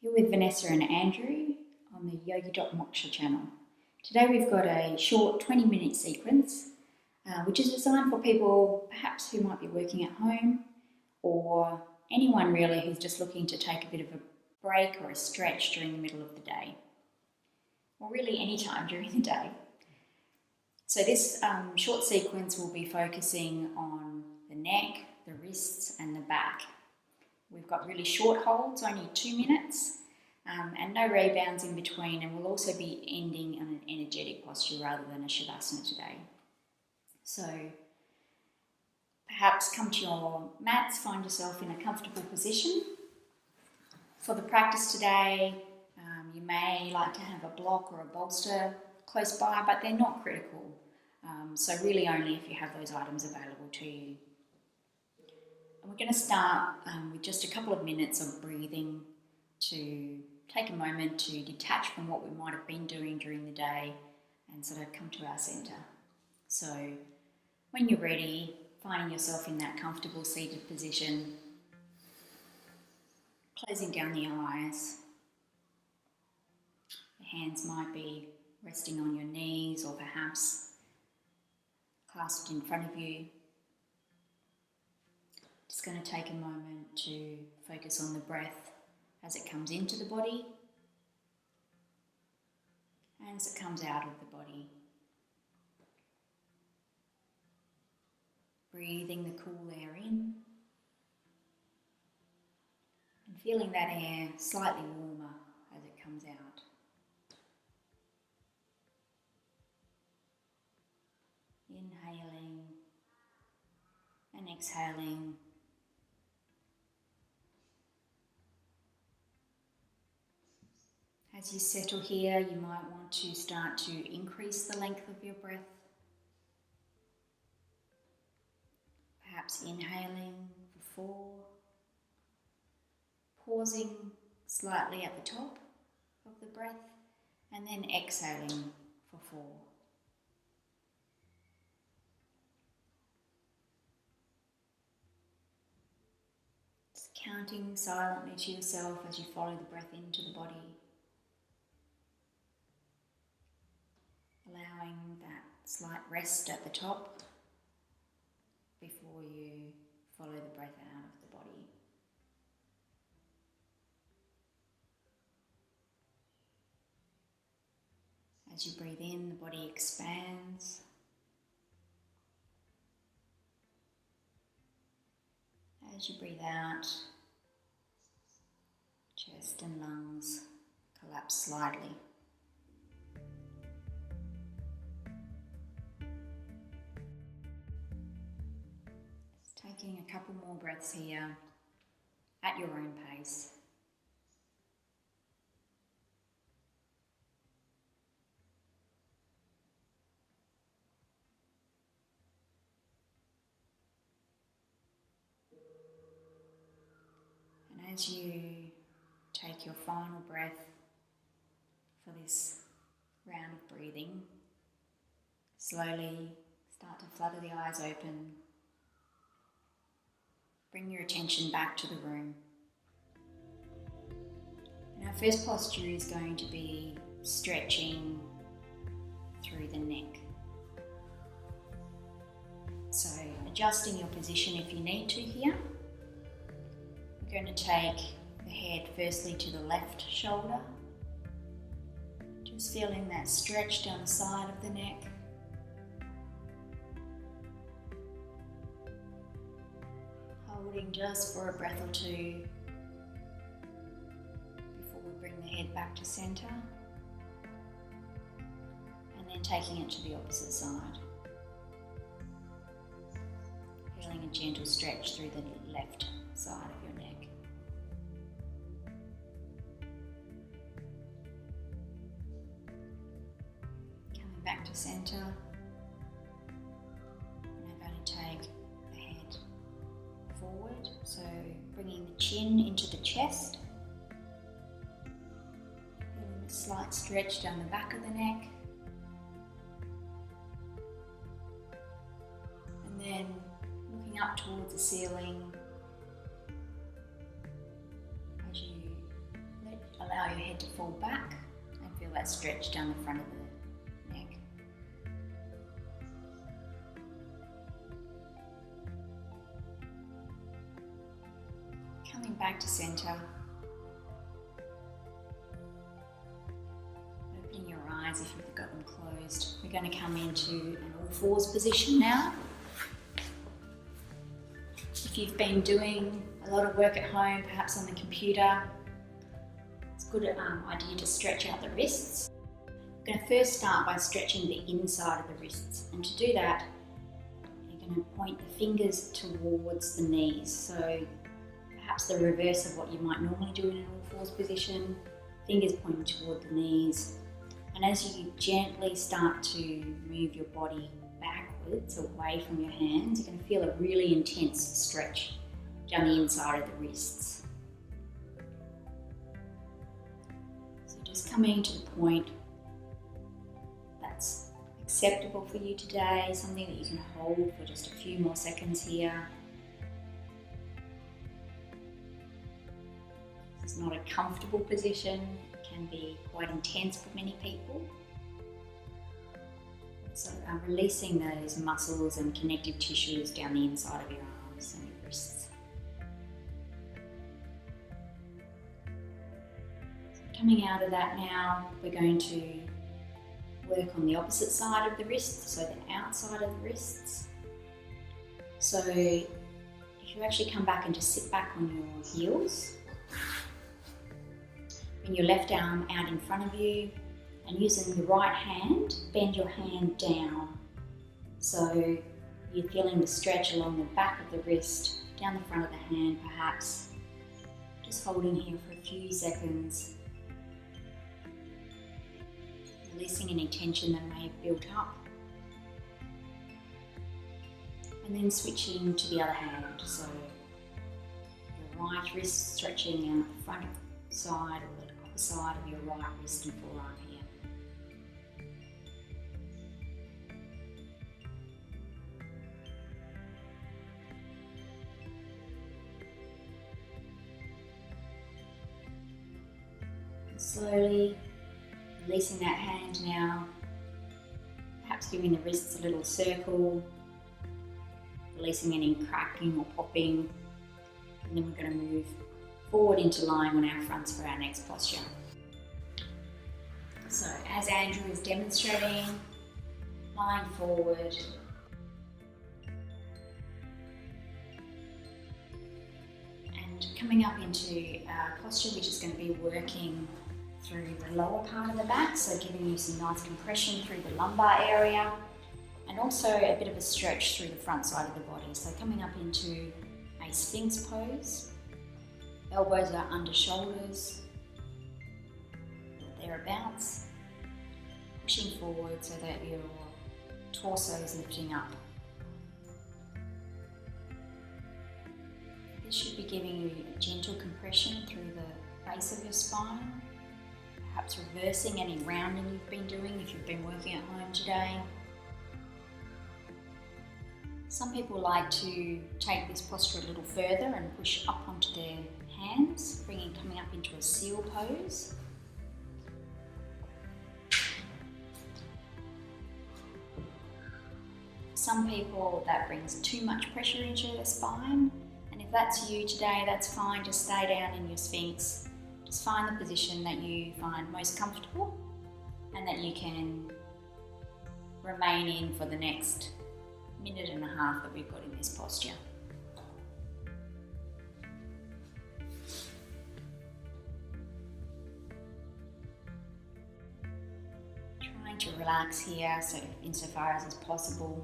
You're with Vanessa and Andrew on the Yogi.Moksha channel. Today we've got a short 20-minute sequence which is designed for people perhaps who might be working at home or anyone really who's just looking to take a bit of a break or a stretch during the middle of the day, or really any time during the day. So this short sequence will be focusing on the neck, the wrists and the back. We've got really short holds, only 2 minutes, and no rebounds in between, and we'll also be ending on an energetic posture rather than a Shavasana today. So perhaps come to your mats, find yourself in a comfortable position. For the practice today, you may like to have a block or a bolster close by, but they're not critical. So really only if you have those items available to you. And we're going to start with just a couple of minutes of breathing to take a moment to detach from what we might have been doing during the day and sort of come to our centre. So when you're ready, finding yourself in that comfortable seated position, closing down the eyes. The hands might be resting on your knees or perhaps clasped in front of you. Just going to take a moment to focus on the breath as it comes into the body and as it comes out of the body. Breathing the cool air in and feeling that air slightly warmer as it comes out. Inhaling and exhaling. As you settle here, you might want to start to increase the length of your breath. Perhaps inhaling for 4, pausing slightly at the top of the breath, and then exhaling for 4. Just counting silently to yourself as you follow the breath into the body. Allowing that slight rest at the top before you follow the breath out of the body. As you breathe in, the body expands. As you breathe out, chest and lungs collapse slightly. Taking a couple more breaths here at your own pace. And as you take your final breath for this round of breathing, slowly start to flutter the eyes open. Bring your attention back to the room. And our first posture is going to be stretching through the neck. So adjusting your position if you need to here. We're going to take the head firstly to the left shoulder. Just feeling that stretch down the side of the neck. Holding just for a breath or two before we bring the head back to centre, and then taking it to the opposite side. Feeling a gentle stretch through the left side of your neck. Coming back to centre, and I'm going to take the head forward, so bringing the chin into the chest, feeling a slight stretch down the back of the neck, and then looking up towards the ceiling as you your head to fall back and feel that stretch down the front of the neck. Coming back to center. Opening your eyes if you've got them closed. We're going to come into an all fours position now. If you've been doing a lot of work at home, perhaps on the computer, it's a good idea to stretch out the wrists. I'm going to first start by stretching the inside of the wrists, and to do that, you're going to point the fingers towards the knees. So perhaps the reverse of what you might normally do in an all fours position, fingers pointing toward the knees. And as you gently start to move your body backwards, away from your hands, you're going to feel a really intense stretch down the inside of the wrists. So just coming to the point that's acceptable for you today, something that you can hold for just a few more seconds here. This is not a comfortable position, it can be quite intense for many people. So releasing those muscles and connective tissues down the inside of your arms and your wrists. So coming out of that now, we're going to work on the opposite side of the wrist, so the outside of the wrists. So if you actually come back and just sit back on your heels, bring your left arm out in front of you, and using the right hand, bend your hand down. So you're feeling the stretch along the back of the wrist, down the front of the hand perhaps. Just holding here for a few seconds. Releasing any tension that may have built up. And then switching to the other hand. So the right wrist stretching out the front side or the upper side of your right wrist and forearm here. Slowly releasing that hand now, perhaps giving the wrists a little circle, releasing any cracking or popping, and then we're going to move forward into lying on our fronts for our next posture. So as Andrew is demonstrating, lying forward, and coming up into our posture, which is going to be working through the lower part of the back, so giving you some nice compression through the lumbar area, and also a bit of a stretch through the front side of the body. So coming up into a Sphinx pose, elbows are under shoulders, thereabouts, pushing forward so that your torso is lifting up. This should be giving you a gentle compression through the base of your spine. Perhaps reversing any rounding you've been doing if you've been working at home today. Some people like to take this posture a little further and push up onto their hands, coming up into a seal pose. Some people, that brings too much pressure into their spine, and if that's you today, that's fine, just stay down in your Sphinx. Just find the position that you find most comfortable and that you can remain in for the next minute and a half that we've got in this posture. Trying to relax here, so insofar as is possible,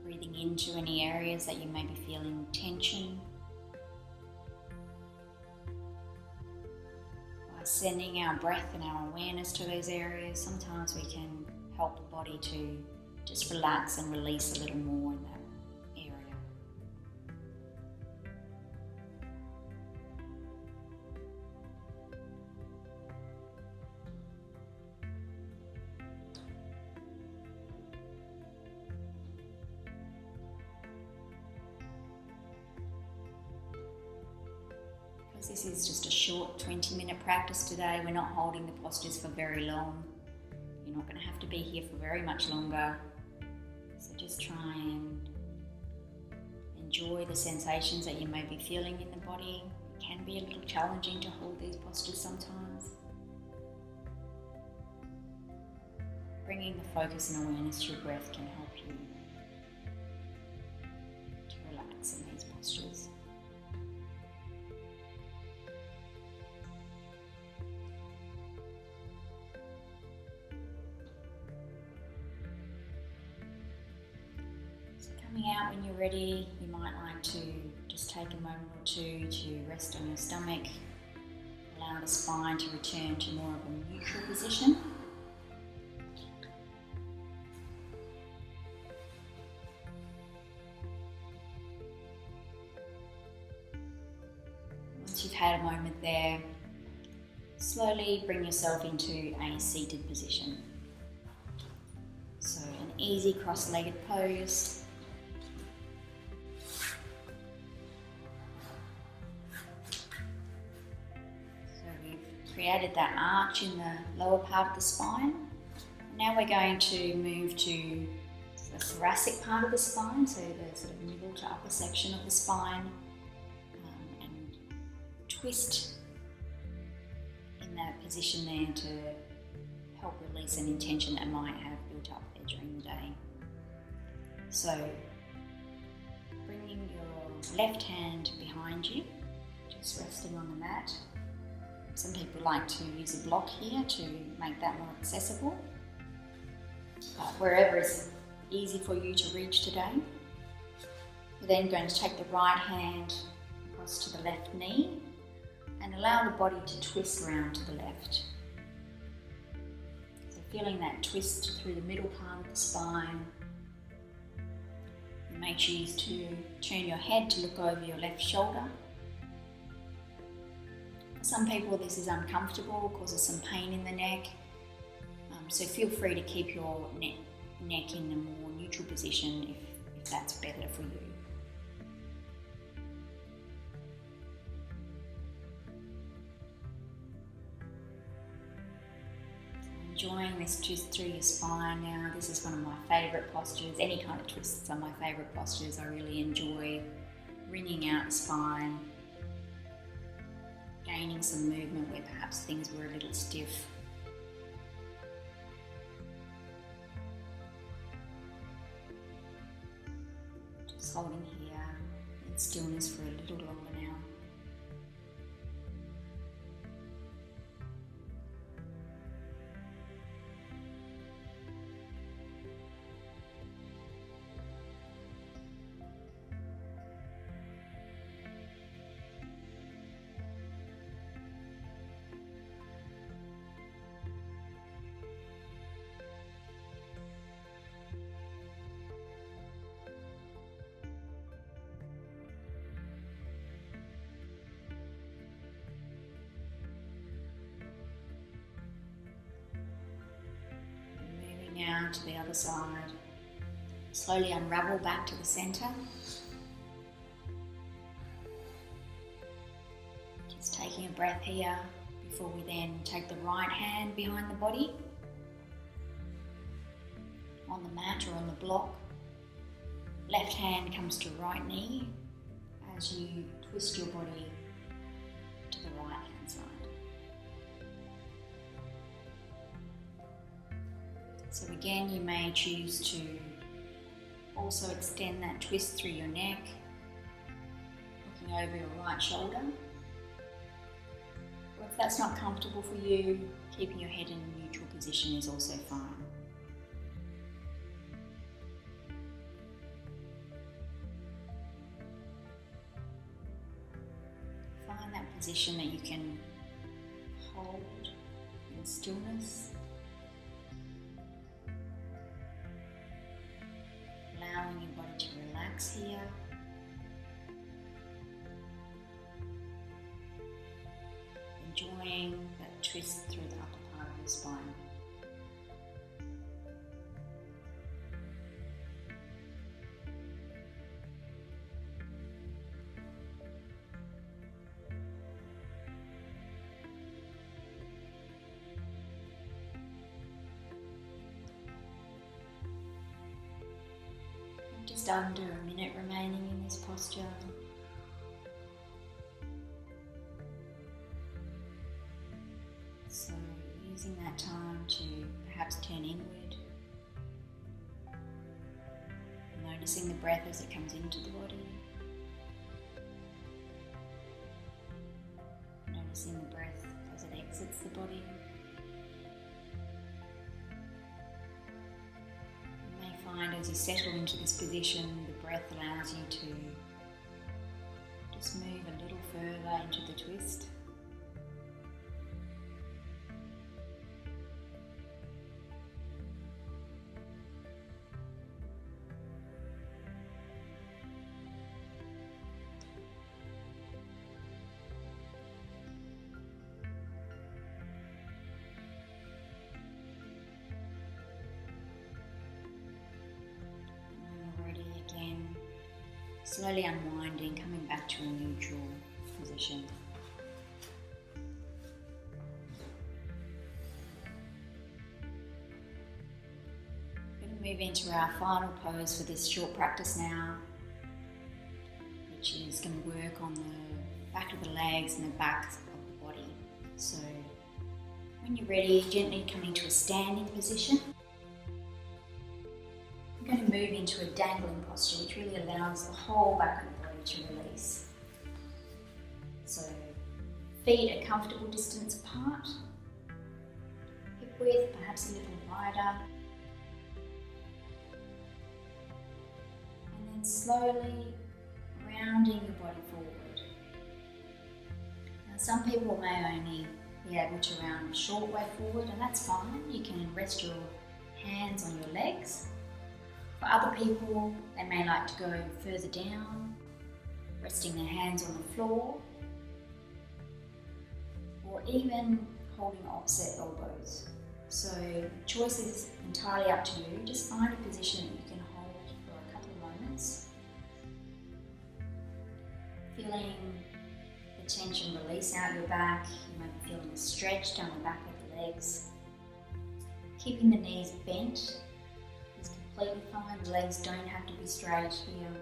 breathing into any areas that you may be feeling tension. Sending our breath and our awareness to those areas, sometimes we can help the body to just relax and release a little more in that area. Because this is just a short 20-minute practice today, we're not holding the postures for very long. You're not going to have to be here for very much longer. So just try and enjoy the sensations that you may be feeling in the body. It can be a little challenging to hold these postures sometimes. Bringing the focus and awareness to your breath can help you to relax in these postures. So coming out when you're ready, you might like to just take a moment or two to rest on your stomach, allow the spine to return to more of a neutral position. Once you've had a moment there, slowly bring yourself into a seated position. So an easy cross-legged pose. So we've created that arch in the lower part of the spine. Now we're going to move to the thoracic part of the spine, so the sort of middle to upper section of the spine. Twist in that position there to help release any tension that might have built up there during the day. So bringing your left hand behind you, just resting on the mat. Some people like to use a block here to make that more accessible. But wherever is easy for you to reach today. We're then going to take the right hand across to the left knee and allow the body to twist around to the left. So feeling that twist through the middle part of the spine. You may choose to turn your head to look over your left shoulder. For some people this is uncomfortable, causes some pain in the neck. So feel free to keep your neck in a more neutral position if that's better for you. Enjoying this twist through your spine now. This is one of my favourite postures. Any kind of twists are my favourite postures. I really enjoy wringing out the spine, gaining some movement where perhaps things were a little stiff. Just holding here in stillness for a little longer now. Now to the other side. Slowly unravel back to the center. Just taking a breath here before we then take the right hand behind the body on the mat or on the block. Left hand comes to right knee as you twist your body to the right hand side. So again, you may choose to also extend that twist through your neck, looking over your right shoulder. Or if that's not comfortable for you, keeping your head in a neutral position is also fine. Find that position that you can hold in stillness. Allowing your body to relax here. Enjoying that twist through the upper part of your spine. just under a minute remaining in this posture. So using that time to perhaps turn inward, noticing the breath as it comes into the body, noticing the breath as it exits the body. You may find as you settle into this position, the breath allows you to just move a little further into the twist. Slowly unwinding, coming back to a neutral position. We're going to move into our final pose for this short practice now, which is going to work on the back of the legs and the back of the body. So when you're ready, gently coming to a standing position. I'm going to move into a dangling posture, which really allows the whole back of the body to release. So feet a comfortable distance apart, hip width perhaps a little wider, and then slowly rounding your body forward. Now some people may only be able to round a short way forward, and that's fine. You can rest your hands on your legs. For other people, they may like to go further down, resting their hands on the floor, or even holding opposite elbows. So the choice is entirely up to you. Just find a position that you can hold for a couple of moments. Feeling the tension release out your back. You might be feeling a stretch down the back of the legs. Keeping the knees bent is completely fine. The legs don't have to be straight here.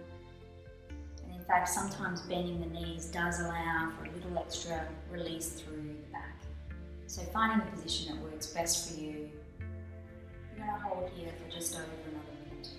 And in fact, sometimes bending the knees does allow for a little extra release through the back. So finding the position that works best for you. You're going to hold here for just over another minute.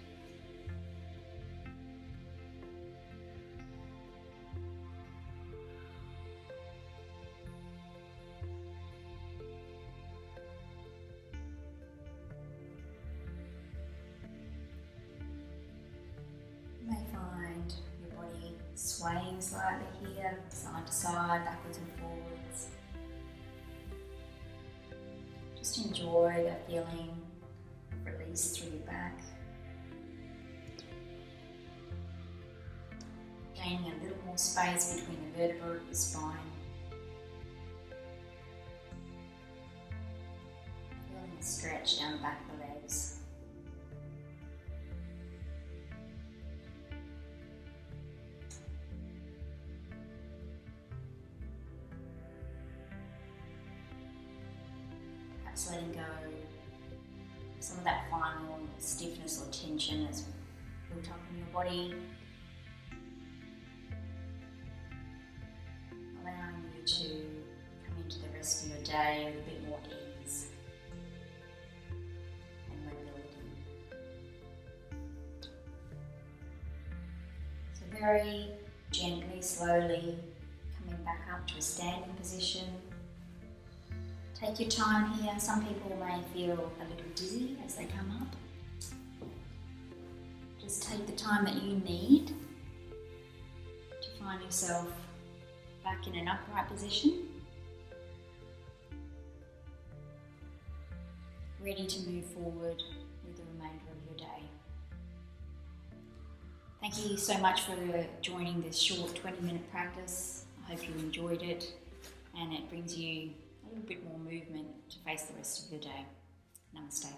You may find your body swaying slightly here, side to side, backwards and forwards. Just enjoy that feeling of release through your back. Gaining a little more space between the vertebrae of the spine. Feeling the stretch down the back of the legs. Perhaps letting go of some of that final stiffness or tension that's built up in your body. Allowing you to come into the rest of your day with a bit more ease and mobility. So very gently, slowly coming back up to a standing position. Take your time here. Some people may feel a little dizzy as they come up. Just take the time that you need to find yourself back in an upright position, ready to move forward with the remainder of your day. Thank you so much for joining this short 20-minute practice. I hope you enjoyed it and it brings you a little bit more movement to face the rest of the day. Namaste.